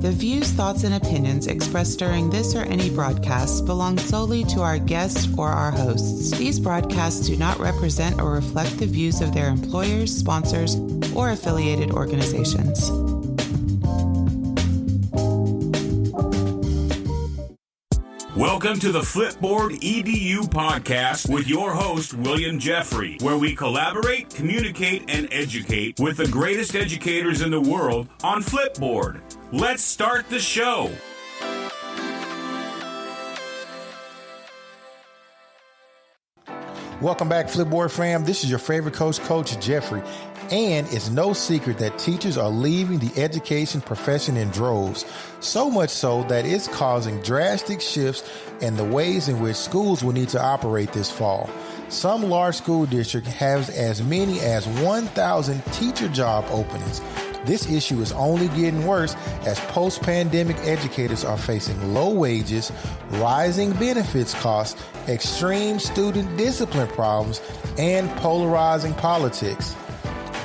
The views, thoughts, and opinions expressed during this or any broadcast belong solely to our guests or our hosts. These broadcasts do not represent or reflect the views of their employers, sponsors, or affiliated organizations. Welcome to the Flipboard EDU podcast with your host, William Jeffrey, where we collaborate, communicate, and educate with the greatest educators in the world on Flipboard. Let's start the show. Welcome back, Flipboard fam. This is your favorite coach, Coach Jeffrey. And it's no secret that teachers are leaving the education profession in droves, so much so that it's causing drastic shifts in the ways in which schools will need to operate this fall. Some large school districts have as many as 1,000 teacher job openings. This issue is only getting worse as post-pandemic educators are facing low wages, rising benefits costs, extreme student discipline problems, and polarizing politics.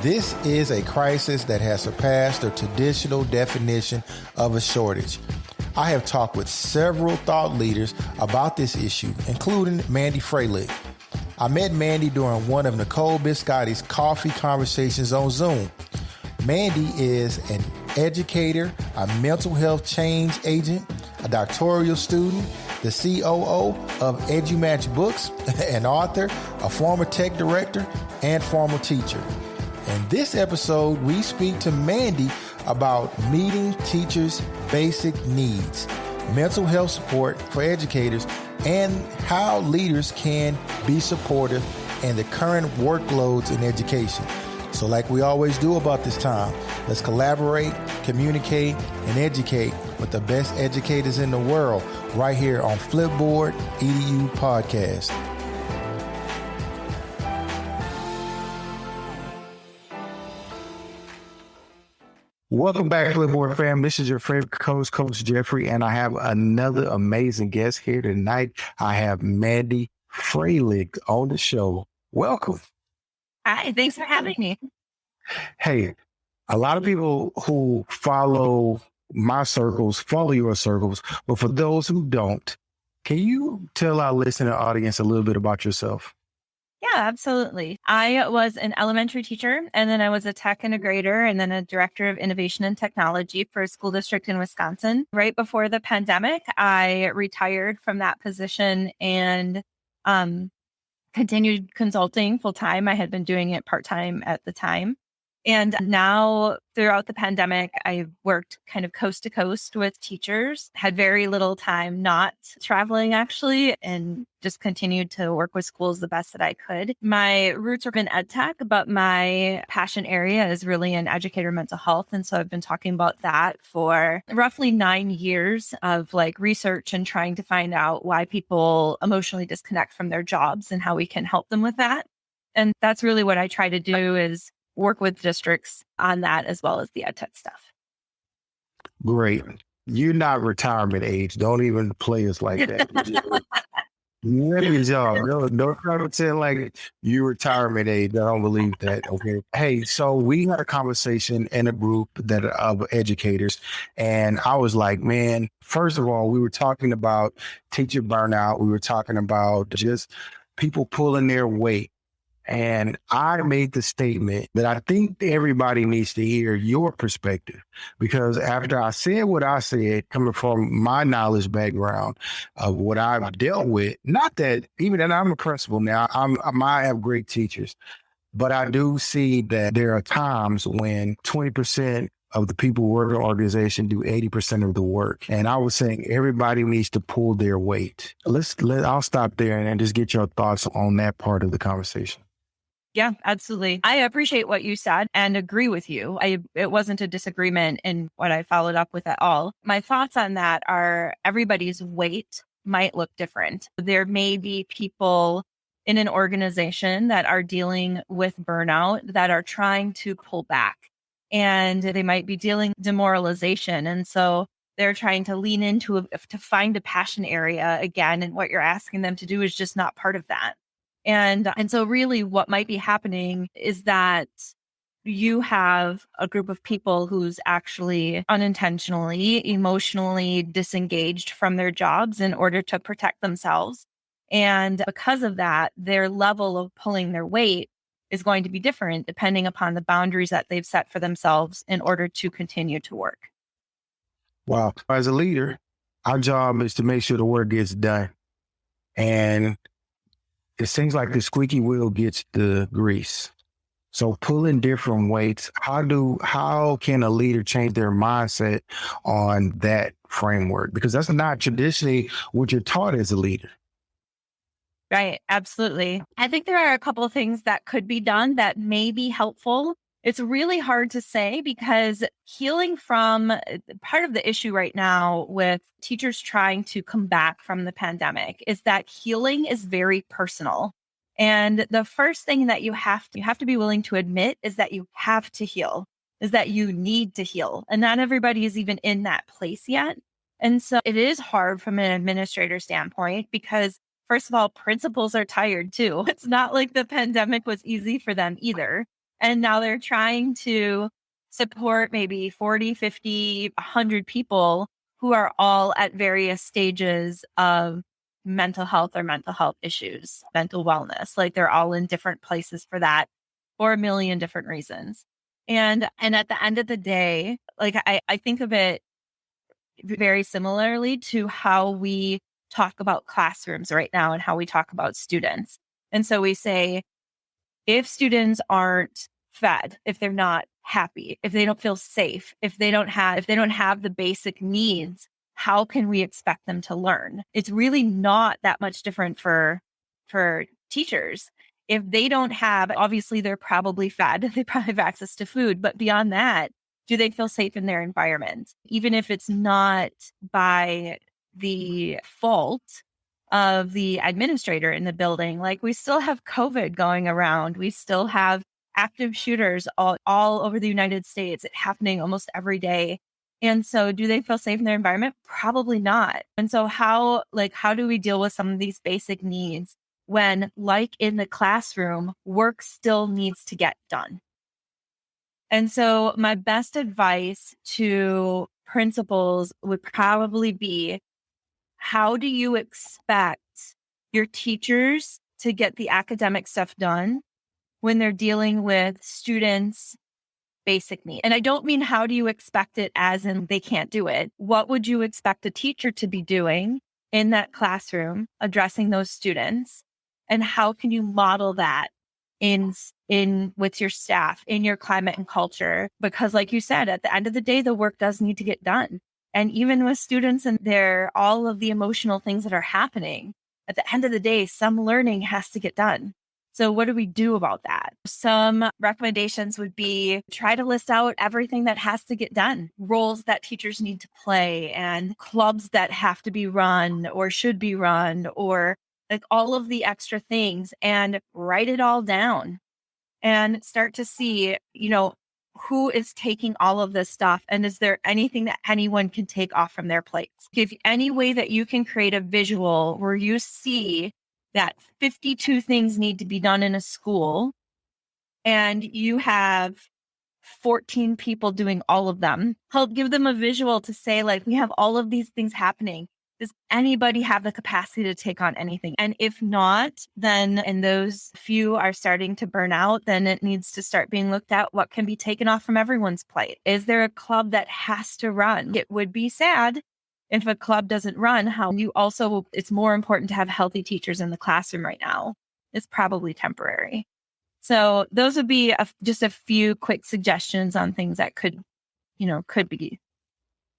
This is a crisis that has surpassed the traditional definition of a shortage. I have talked with several thought leaders about this issue, including Mandy Froehlich. I met Mandy during one of Nicole Biscotti's coffee conversations on Zoom. Mandy is an educator, a mental health change agent, a doctoral student, the COO of EduMatch Books, an author, a former tech director, and former teacher. In this episode, we speak to Mandy about meeting teachers' basic needs, mental health support for educators, and how leaders can be supportive in the current workloads in education. So like we always do about this time, let's collaborate, communicate, and educate with the best educators in the world right here on Flipboard EDU Podcast. Welcome back, Flipboard fam. This is your favorite coach, Coach Jeffrey, and I have another amazing guest here tonight. I have Mandy Froehlich on the show. Welcome. Hi, thanks for having me. Hey, a lot of people who follow my circles follow your circles, but for those who don't, can you tell our listening audience a little bit about yourself? Yeah, absolutely. I was an elementary teacher, and then I was a tech integrator, and then a director of innovation and technology for a school district in Wisconsin. Right before the pandemic, I retired from that position and continued consulting full time. I had been doing it part time at the time. And now throughout the pandemic, I worked kind of coast to coast with teachers, had very little time not traveling actually, and just continued to work with schools the best that I could. My roots are in ed tech, but my passion area is really in educator mental health. And so I've been talking about that for roughly 9 years of like research and trying to find out why people emotionally disconnect from their jobs and how we can help them with that. And that's really what I try to do is work with districts on that as well as the ed tech stuff. Great. You're not retirement age. Don't even play us like that. You're in your job. Don't try to pretend like you retirement age. I don't believe that. Okay. Hey, so we had a conversation in a group that of educators, and I was like, man, first of all, we were talking about teacher burnout. We were talking about just people pulling their weight. And I made the statement that I think everybody needs to hear your perspective, because after I said what I said, coming from my knowledge background of what I've dealt with, not that even that I'm a principal now, I have great teachers, but I do see that there are times when 20% of the people who work in an organization do 80% of the work. And I was saying everybody needs to pull their weight. I'll stop there and just get your thoughts on that part of the conversation. Yeah, absolutely. I appreciate what you said and agree with you. It wasn't a disagreement in what I followed up with at all. My thoughts on that are everybody's weight might look different. There may be people in an organization that are dealing with burnout that are trying to pull back, and they might be dealing demoralization. And so they're trying to lean into to find a passion area again. And what you're asking them to do is just not part of that. And so really what might be happening is that you have a group of people who's actually unintentionally, emotionally disengaged from their jobs in order to protect themselves. And because of that, their level of pulling their weight is going to be different depending upon the boundaries that they've set for themselves in order to continue to work. Wow. As a leader, our job is to make sure the work gets done. And it seems like the squeaky wheel gets the grease. So pulling different weights, how can a leader change their mindset on that framework? Because that's not traditionally what you're taught as a leader. Right. Absolutely. I think there are a couple of things that could be done that may be helpful. It's really hard to say because healing from part of the issue right now with teachers trying to come back from the pandemic is that healing is very personal. And the first thing that you have to be willing to admit is that you have to heal, is that you need to heal. And not everybody is even in that place yet. And so it is hard from an administrator standpoint because first of all, principals are tired too. It's not like the pandemic was easy for them either. And now they're trying to support maybe 40, 50, 100 people who are all at various stages of mental health or mental health issues, mental wellness. Like they're all in different places for that for a million different reasons. And at the end of the day, like I think of it very similarly to how we talk about classrooms right now and how we talk about students. And so we say, if students aren't fed, if they're not happy, if they don't feel safe, if they don't have the basic needs, how can we expect them to learn? It's really not that much different for teachers. If they don't have, obviously they're probably fed, they probably have access to food, but beyond that, do they feel safe in their environment? Even if it's not by the fault of the administrator in the building, like we still have COVID going around. We still have active shooters all over the United States, it happening almost every day. And so do they feel safe in their environment? Probably not. And so how do we deal with some of these basic needs when, like in the classroom, work still needs to get done? And so my best advice to principals would probably be, how do you expect your teachers to get the academic stuff done when they're dealing with students' basic needs? And I don't mean how do you expect it as in they can't do it. What would you expect a teacher to be doing in that classroom, addressing those students? And how can you model that in with your staff, in your climate and culture? Because like you said, at the end of the day, the work does need to get done. And even with students and all of the emotional things that are happening, at the end of the day, some learning has to get done. So what do we do about that? Some recommendations would be try to list out everything that has to get done, roles that teachers need to play and clubs that have to be run or should be run, or like all of the extra things, and write it all down and start to see, who is taking all of this stuff, and is there anything that anyone can take off from their plates? If any way that you can create a visual where you see that 52 things need to be done in a school and you have 14 people doing all of them, help give them a visual to say, like, we have all of these things happening. Does anybody have the capacity to take on anything? And if not, then, and those few are starting to burn out, then it needs to start being looked at what can be taken off from everyone's plate. Is there a club that has to run? It would be sad if a club doesn't run. It's more important to have healthy teachers in the classroom right now. It's probably temporary. So those would be just a few quick suggestions on things that could be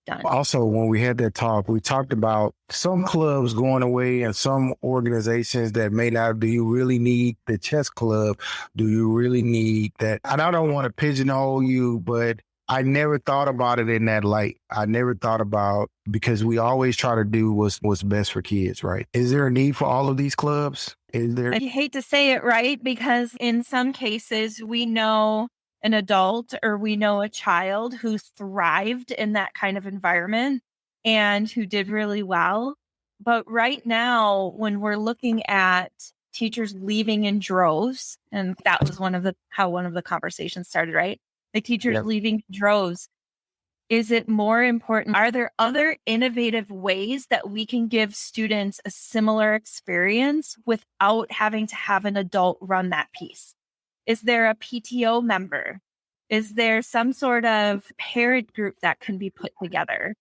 done. Also, when we had that talk, we talked about some clubs going away and some organizations that may not. Do you really need the chess club? Do you really need that? And I don't want to pigeonhole you, but I never thought about it in that light. I never thought about, because we always try to do what's best for kids, right? Is there a need for all of these clubs? Is there? I hate to say it, right? Because in some cases, we know an adult or we know a child who thrived in that kind of environment and who did really well. But right now, when we're looking at teachers leaving in droves. And that was how one of the conversations started, right? Like teachers leaving in droves. Is it more important? Are there other innovative ways that we can give students a similar experience without having to have an adult run that piece? Is there a PTO member? Is there some sort of parent group that can be put together?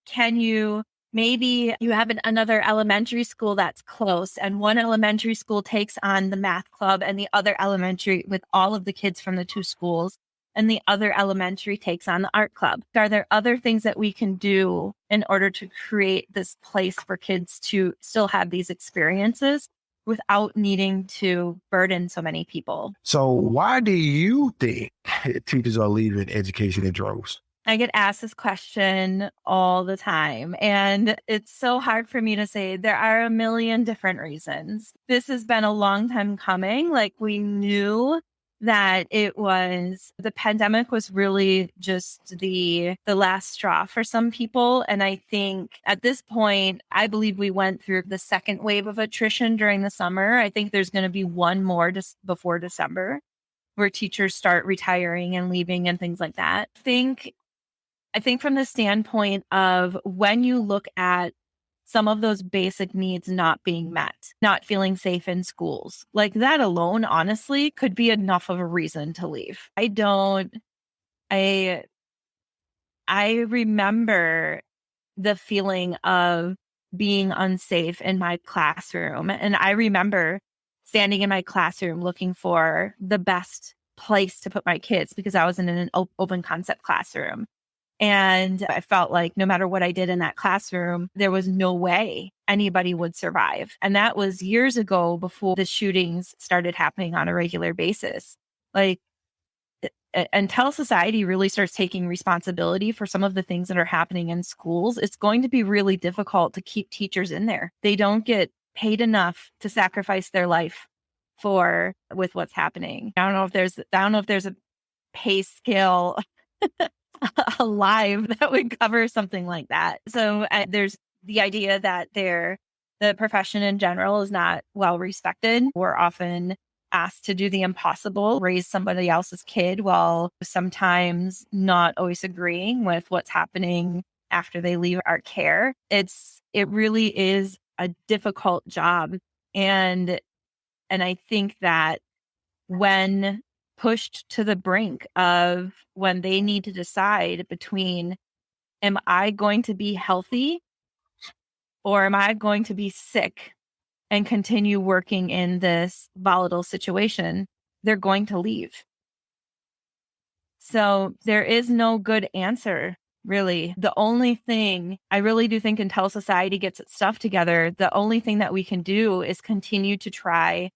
Maybe you have another elementary school that's close, and one elementary school takes on the math club and the other elementary with all of the kids from the two schools, and the other elementary takes on the art club. Are there other things that we can do in order to create this place for kids to still have these experiences without needing to burden so many people? So why do you think teachers are leaving education in droves? I get asked this question all the time, and it's so hard for me to say. There are a million different reasons. This has been a long time coming. Like, we knew that the pandemic was really just the last straw for some people. And I think at this point, I believe we went through the second wave of attrition during the summer. I think there's going to be one more just before December where teachers start retiring and leaving and things like that. I think from the standpoint of when you look at some of those basic needs not being met, not feeling safe in schools, like that alone, honestly, could be enough of a reason to leave. I remember the feeling of being unsafe in my classroom. And I remember standing in my classroom looking for the best place to put my kids because I was in an open concept classroom. And I felt like no matter what I did in that classroom, there was no way anybody would survive. And that was years ago before the shootings started happening on a regular basis. Like, until society really starts taking responsibility for some of the things that are happening in schools, it's going to be really difficult to keep teachers in there. They don't get paid enough to sacrifice their life with what's happening. I don't know if there's a pay scale alive that would cover something like that. So there's the idea that the profession in general is not well respected. We're often asked to do the impossible, raise somebody else's kid, while sometimes not always agreeing with what's happening after they leave our care. It really is a difficult job. And I think that when pushed to the brink of when they need to decide between, am I going to be healthy or am I going to be sick and continue working in this volatile situation, they're going to leave. So there is no good answer, really. The only thing I really do think until society gets its stuff together, the only thing that we can do is continue to try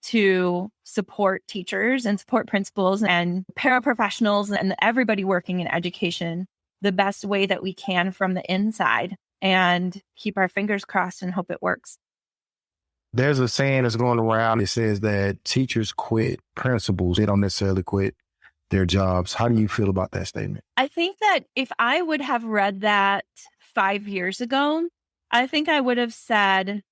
to support teachers and support principals and paraprofessionals and everybody working in education the best way that we can from the inside and keep our fingers crossed and hope it works. There's a saying that's going around. It says that teachers quit principals. They don't necessarily quit their jobs. How do you feel about that statement? I think that if I would have read that 5 years ago, I think I would have said,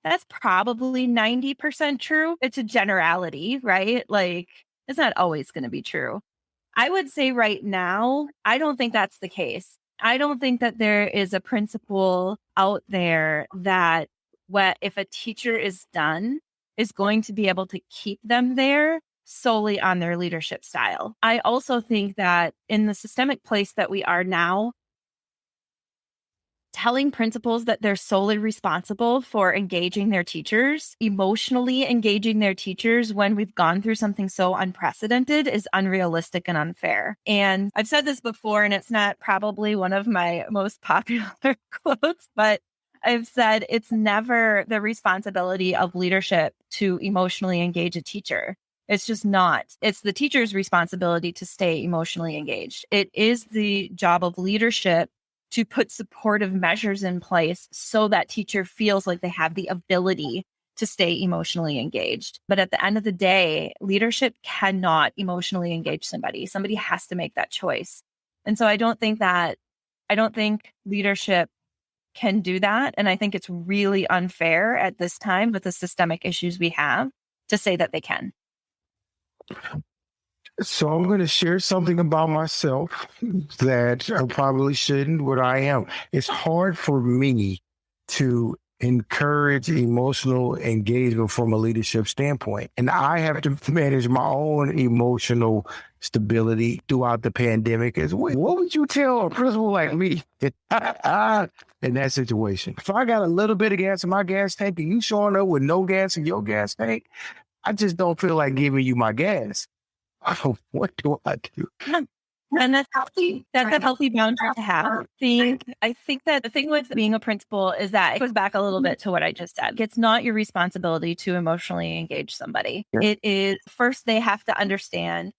that's probably 90% true. It's a generality, right? Like, it's not always going to be true. I would say right now, I don't think that's the case. I don't think that there is a principal out there that if a teacher is done, is going to be able to keep them there solely on their leadership style. I also think that in the systemic place that we are now, telling principals that they're solely responsible for engaging their teachers, emotionally engaging their teachers when we've gone through something so unprecedented is unrealistic and unfair. And I've said this before, and it's not probably one of my most popular quotes, but I've said it's never the responsibility of leadership to emotionally engage a teacher. It's just not. It's the teacher's responsibility to stay emotionally engaged. It is the job of leadership to put supportive measures in place so that teacher feels like they have the ability to stay emotionally engaged. But at the end of the day, leadership cannot emotionally engage somebody. Somebody has to make that choice. And so I don't think leadership can do that. And I think it's really unfair at this time with the systemic issues we have to say that they can? So I'm going to share something about myself that I probably shouldn't, but I am. It's hard for me to encourage emotional engagement from a leadership standpoint. And I have to manage my own emotional stability throughout the pandemic as well. What would you tell a principal like me in that situation? If I got a little bit of gas in my gas tank and you showing up with no gas in your gas tank, I just don't feel like giving you my gas. Oh, what do I do? And that's healthy. That's a healthy boundary to have. I think that the thing with being a principal is that it goes back a little bit to what I just said. It's not your responsibility to emotionally engage somebody. Yeah. It is first they have to understand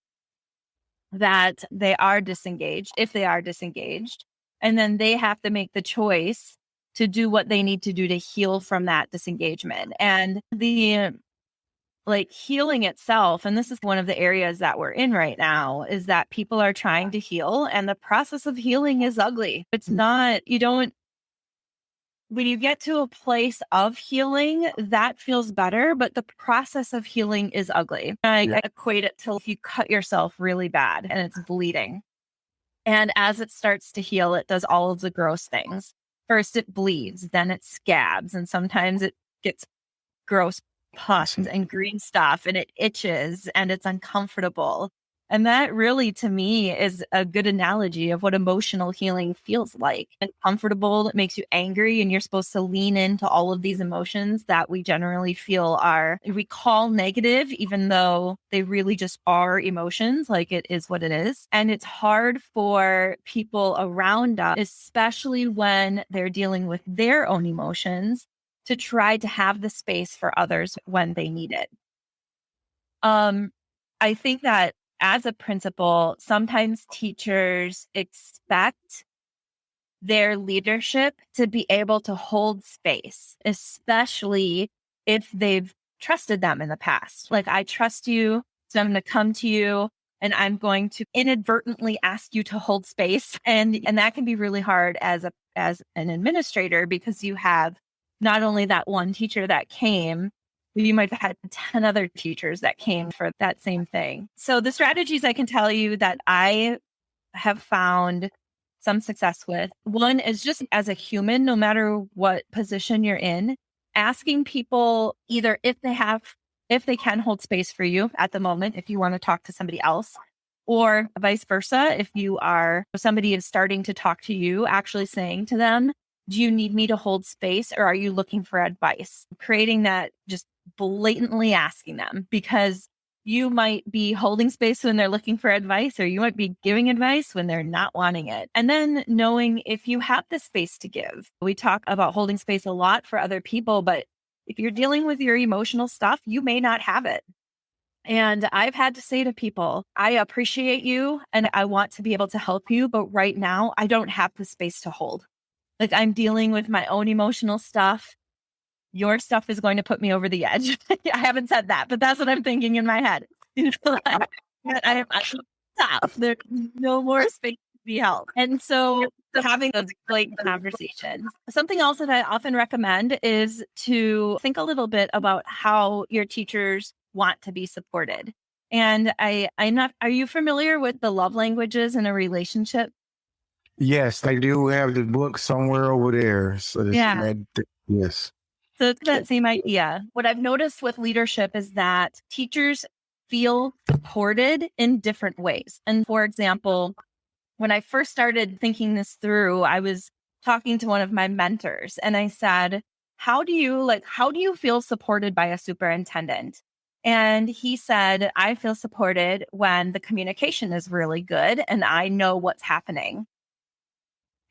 that they are disengaged, if they are disengaged, and then they have to make the choice to do what they need to do to heal from that disengagement. And the healing itself, and this is one of the areas that we're in right now, is that people are trying to heal, and the process of healing is ugly. It's not, when you get to a place of healing, that feels better, but the process of healing is ugly. I equate it to if you cut yourself really bad and it's bleeding. And as it starts to heal, it does all of the gross things. First, it bleeds, then it scabs, and sometimes it gets gross pus and green stuff, and it itches and it's uncomfortable. And that really, to me, is a good analogy of what emotional healing feels like. Uncomfortable, it makes you angry, and you're supposed to lean into all of these emotions that we generally feel we call negative, even though they really just are emotions. Like, it is what it is. And it's hard for people around us, especially when they're dealing with their own emotions, to try to have the space for others when they need it. I think that as a principal, sometimes teachers expect their leadership to be able to hold space, especially if they've trusted them in the past. Like, I trust you, so I'm going to come to you and I'm going to inadvertently ask you to hold space. And that can be really hard as an administrator, because you have not only that one teacher that came, but you might have had 10 other teachers that came for that same thing. So the strategies I can tell you that I have found some success with, one is just as a human, no matter what position you're in, asking people either if they can hold space for you at the moment, if you want to talk to somebody else, or vice versa. If somebody is starting to talk to you, actually saying to them, do you need me to hold space, or are you looking for advice? Creating that, just blatantly asking them, because you might be holding space when they're looking for advice, or you might be giving advice when they're not wanting it. And then knowing if you have the space to give. We talk about holding space a lot for other people, but if you're dealing with your emotional stuff, you may not have it. And I've had to say to people, I appreciate you and I want to be able to help you, but right now I don't have the space to hold. Like, I'm dealing with my own emotional stuff. Your stuff is going to put me over the edge. I haven't said that, but that's what I'm thinking in my head. Stop. There's no more space to be held. And so having those blatant conversations. Something else that I often recommend is to think a little bit about how your teachers want to be supported. And are you familiar with the love languages in a relationship? Yes, I do have the book somewhere over there. So yes. So it's that same idea. What I've noticed with leadership is that teachers feel supported in different ways. And for example, when I first started thinking this through, I was talking to one of my mentors and I said, how do you feel supported by a superintendent? And he said, I feel supported when the communication is really good and I know what's happening.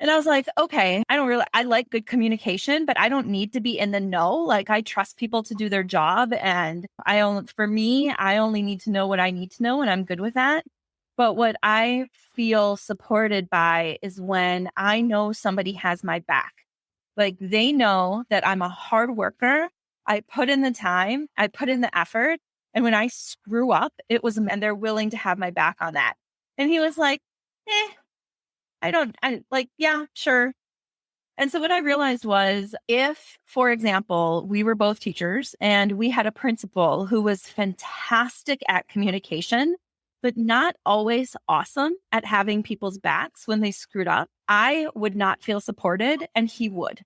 And I was like, okay, I like good communication, but I don't need to be in the know. Like, I trust people to do their job. And I only need to know what I need to know, and I'm good with that. But what I feel supported by is when I know somebody has my back. Like, they know that I'm a hard worker. I put in the time, I put in the effort. And when I screw up, and they're willing to have my back on that. And he was like, yeah, sure. And so what I realized was if, for example, we were both teachers and we had a principal who was fantastic at communication, but not always awesome at having people's backs when they screwed up, I would not feel supported and he would.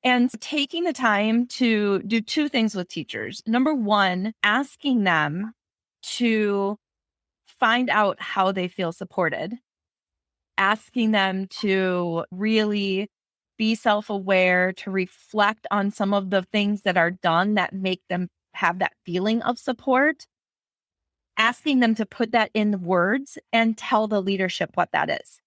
And taking the time to do two things with teachers. Number one, asking them to find out how they feel supported, asking them to really be self-aware, to reflect on some of the things that are done that make them have that feeling of support, asking them to put that in words and tell the leadership what that is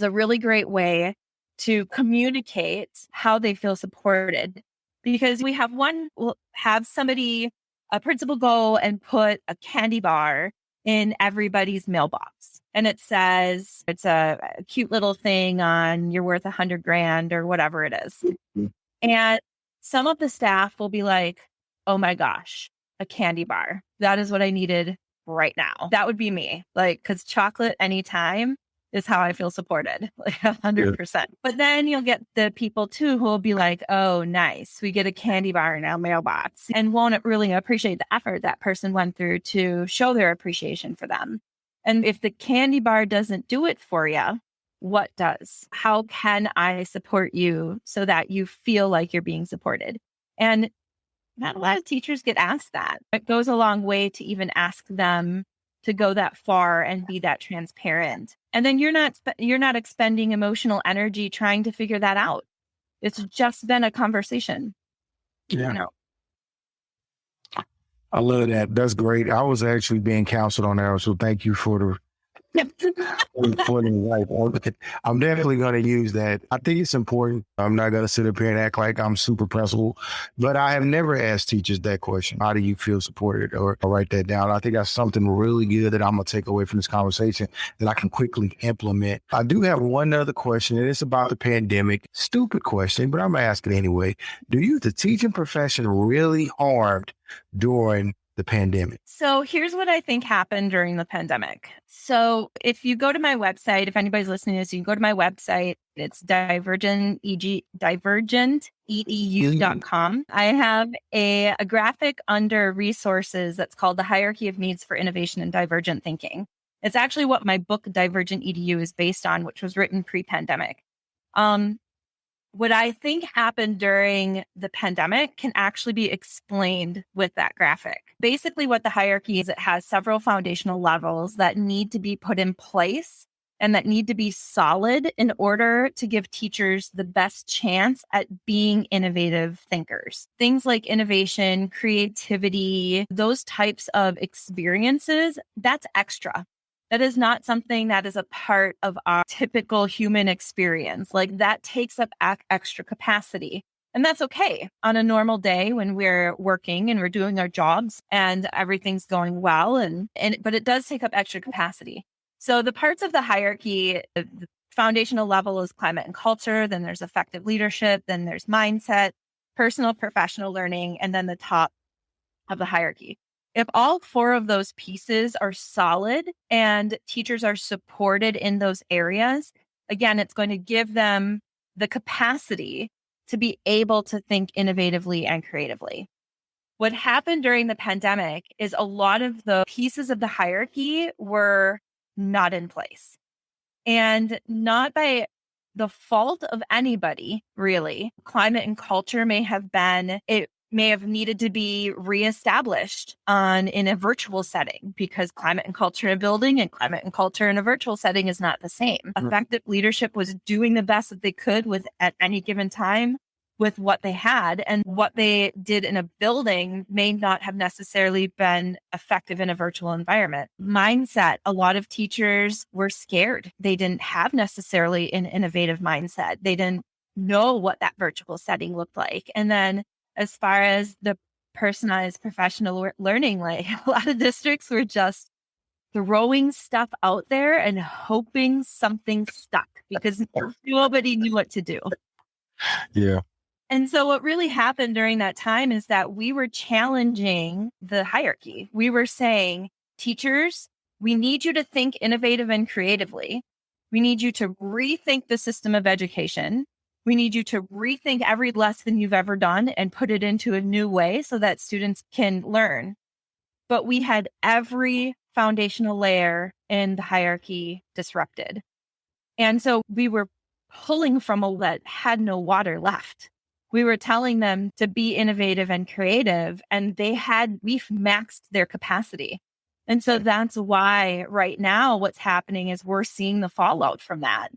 a really great way to communicate how they feel supported. Because we'll have somebody, a principal, go and put a candy bar in everybody's mailbox. And it says, it's a cute little thing on you're worth $100,000 or whatever it is. Mm-hmm. And some of the staff will be like, oh my gosh, a candy bar. That is what I needed right now. That would be me. Like, because chocolate anytime is how I feel supported, like 100%. Yeah. But then you'll get the people too who will be like, oh, nice. We get a candy bar in our mailbox, and won't really appreciate the effort that person went through to show their appreciation for them. And if the candy bar doesn't do it for you, what does? How can I support you so that you feel like you're being supported? And not a lot of teachers get asked that. It goes a long way to even ask them to go that far and be that transparent. And then you're not expending emotional energy trying to figure that out. It's just been a conversation. Yeah. You know? I love that. That's great. I was actually being counseled on that. So thank you for the I'm definitely going to use that. I think it's important. I'm not going to sit up here and act like I'm super principled, but I have never asked teachers that question. How do you feel supported? Or write that down. I think that's something really good that I'm going to take away from this conversation that I can quickly implement. I do have one other question, and it's about the pandemic. Stupid question, but I'm going to ask it anyway. Do you, the teaching profession, really harmed during the pandemic? So here's what I think happened during the pandemic. So if you go to my website, if anybody's listening to this, you can go to my website. It's divergentedu.com. I have a graphic under resources that's called The Hierarchy of Needs for Innovation and Divergent Thinking. It's actually what my book, Divergent EDU, is based on, which was written pre-pandemic. What I think happened during the pandemic can actually be explained with that graphic. Basically, what the hierarchy is, it has several foundational levels that need to be put in place and that need to be solid in order to give teachers the best chance at being innovative thinkers. Things like innovation, creativity, those types of experiences, that's extra. That is not something that is a part of our typical human experience. Like, that takes up extra capacity. And that's okay on a normal day when we're working and we're doing our jobs and everything's going well. But it does take up extra capacity. So the parts of the hierarchy, the foundational level is climate and culture. Then there's effective leadership. Then there's mindset, personal, professional learning, and then the top of the hierarchy. If all four of those pieces are solid and teachers are supported in those areas, again, it's going to give them the capacity to be able to think innovatively and creatively. What happened during the pandemic is a lot of the pieces of the hierarchy were not in place, and not by the fault of anybody, really. Climate and culture may have needed to be reestablished in a virtual setting, because climate and culture in a building and climate and culture in a virtual setting is not the same. Mm-hmm. Effective leadership was doing the best that they could at any given time with what they had, and what they did in a building may not have necessarily been effective in a virtual environment. Mindset, a lot of teachers were scared. They didn't have necessarily an innovative mindset. They didn't know what that virtual setting looked like. And then as far as the personalized professional learning, like, a lot of districts were just throwing stuff out there and hoping something stuck because nobody knew what to do. Yeah. And so what really happened during that time is that we were challenging the hierarchy. We were saying, teachers, we need you to think innovative and creatively, We need you to rethink the system of education. We need you to rethink every lesson you've ever done and put it into a new way so that students can learn. But we had every foundational layer in the hierarchy disrupted. And so we were pulling from a well that had no water left. We were telling them to be innovative and creative, and we've maxed their capacity. And so that's why right now what's happening is we're seeing the fallout from that.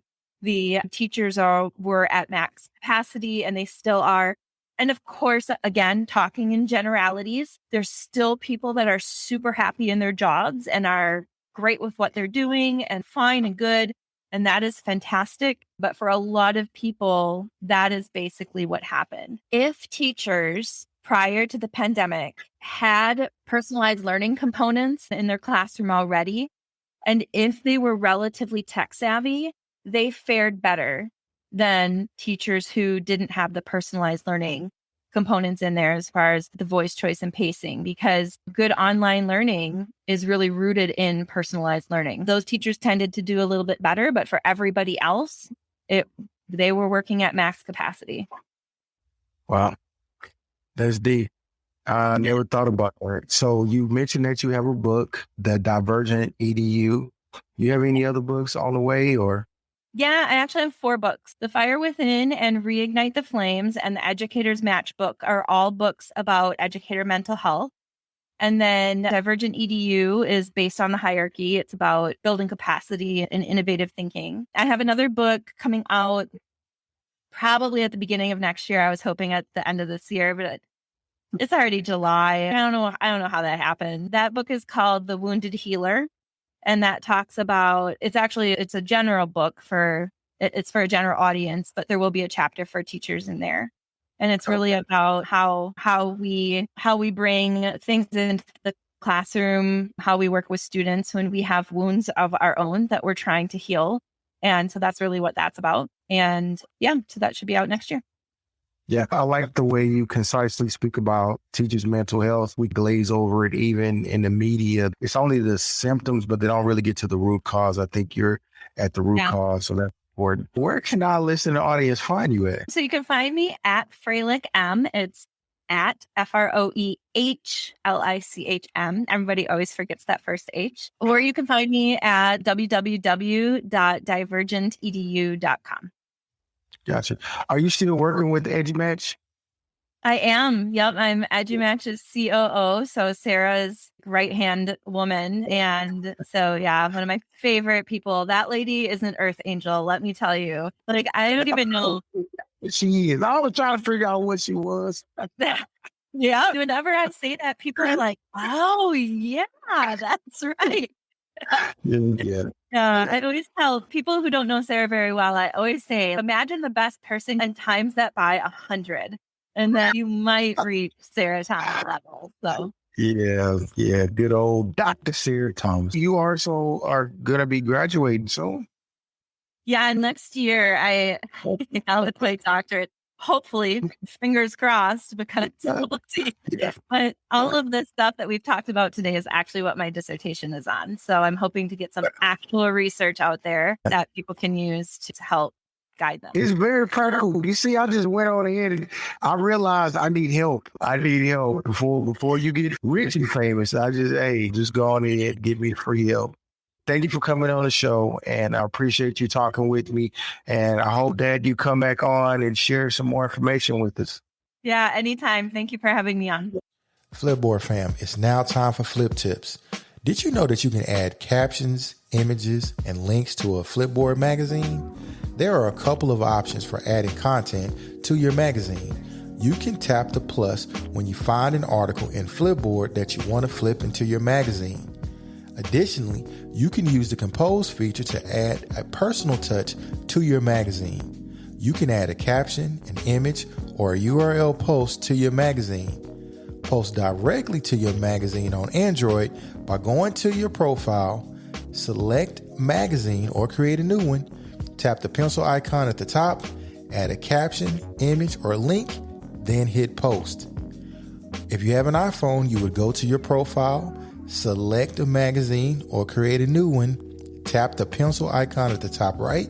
The teachers were at max capacity, and they still are. And of course, again, talking in generalities, there's still people that are super happy in their jobs and are great with what they're doing and fine and good. And that is fantastic. But for a lot of people, that is basically what happened. If teachers prior to the pandemic had personalized learning components in their classroom already, and if they were relatively tech savvy, they fared better than teachers who didn't have the personalized learning components in there as far as the voice choice and pacing, because good online learning is really rooted in personalized learning. Those teachers tended to do a little bit better, but for everybody else, they were working at max capacity. Wow. That's deep. I never thought about that. So you mentioned that you have a book, The Divergent EDU. You have any other books on the way, or? Yeah, I actually have 4 books. The Fire Within and Reignite the Flames and the Educator's Matchbook are all books about educator mental health. And then Divergent EDU is based on the hierarchy. It's about building capacity and innovative thinking. I have another book coming out probably at the beginning of next year. I was hoping at the end of this year, but it's already July. I don't know how that happened. That book is called The Wounded Healer. And that talks about, it's a general book it's for a general audience, but there will be a chapter for teachers in there. And it's really about how we bring things into the classroom, how we work with students when we have wounds of our own that we're trying to heal. And so that's really what that's about. And yeah, so that should be out next year. Yeah, I like the way you concisely speak about teachers' mental health. We glaze over it even in the media. It's only the symptoms, but they don't really get to the root cause. I think you're at the root cause, so that's important. Where can our listening audience find you at? So you can find me at Froehlich M. It's at FROEHLICHM. Everybody always forgets that first H. Or you can find me at www.divergentedu.com. Gotcha. Are you still working with EduMatch? I am. Yep. I'm EduMatch's COO. So Sarah's right-hand woman. And so, yeah, one of my favorite people. That lady is an earth angel. Let me tell you. Like, I don't even know. She is. I was trying to figure out what she was. Yeah. Whenever I say that, people are like, oh, yeah, that's right. Yeah. I always tell people who don't know Sarah very well, I always say, imagine the best person and times that by 100. And then you might reach Sarah Thomas level. So Yeah. Good old Dr. Sarah Thomas. You also are going to be graduating soon. Yeah, next year I'll with my doctorate. Hopefully, fingers crossed, because we'll see. But all of this stuff that we've talked about today is actually what my dissertation is on. So I'm hoping to get some actual research out there that people can use to help guide them. It's very practical. You see, I just went on ahead and I realized I need help. Before you get rich and famous. Just go on ahead and give me free help. Thank you for coming on the show, and I appreciate you talking with me. And I hope that you come back on and share some more information with us. Yeah, anytime. Thank you for having me on. Flipboard fam, it's now time for Flip Tips. Did you know that you can add captions, images, and links to a Flipboard magazine? There are a couple of options for adding content to your magazine. You can tap the plus when you find an article in Flipboard that you want to flip into your magazine. Additionally, you can use the compose feature to add a personal touch to your magazine. You can add a caption, an image, or a URL post to your magazine. Post directly to your magazine on Android by going to your profile, select magazine or create a new one, tap the pencil icon at the top, add a caption, image, or link, then hit post. If you have an iPhone, you would go to your profile, select a magazine or create a new one, tap tap the pencil icon at the top right,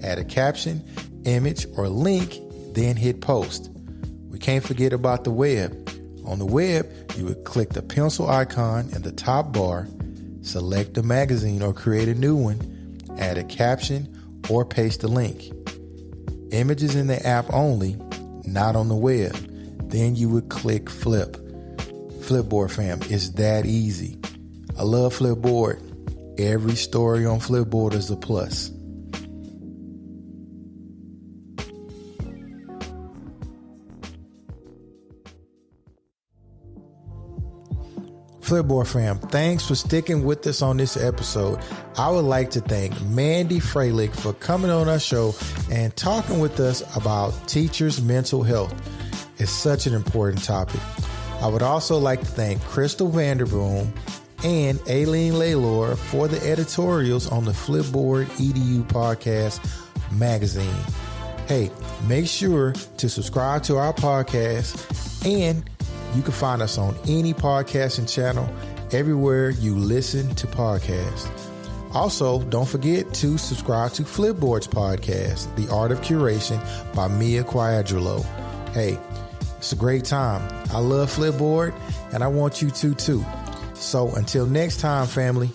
add a caption, image, or link, then hit post. We can't forget about the web. On the web, you would click the pencil icon in the top bar, select the magazine or create a new one, add a caption, or paste the link. Images in the app only, not on the web. Then you would click flip. Flipboard fam, it's that easy. I love Flipboard. Every story on Flipboard is a plus. Flipboard fam, thanks for sticking with us on this episode. I would like to thank Mandy Froehlich for coming on our show and talking with us about teachers' mental health. It's such an important topic. I would also like to thank Crystal Vanderboom and Aileen Laylor for the editorials on the Flipboard EDU podcast magazine. Hey, make sure to subscribe to our podcast, and you can find us on any podcasting channel everywhere you listen to podcasts. Also, don't forget to subscribe to Flipboard's podcast, The Art of Curation by Mia Quadrulo. Hey, it's a great time. I love Flipboard, and I want you to too. So until next time, family,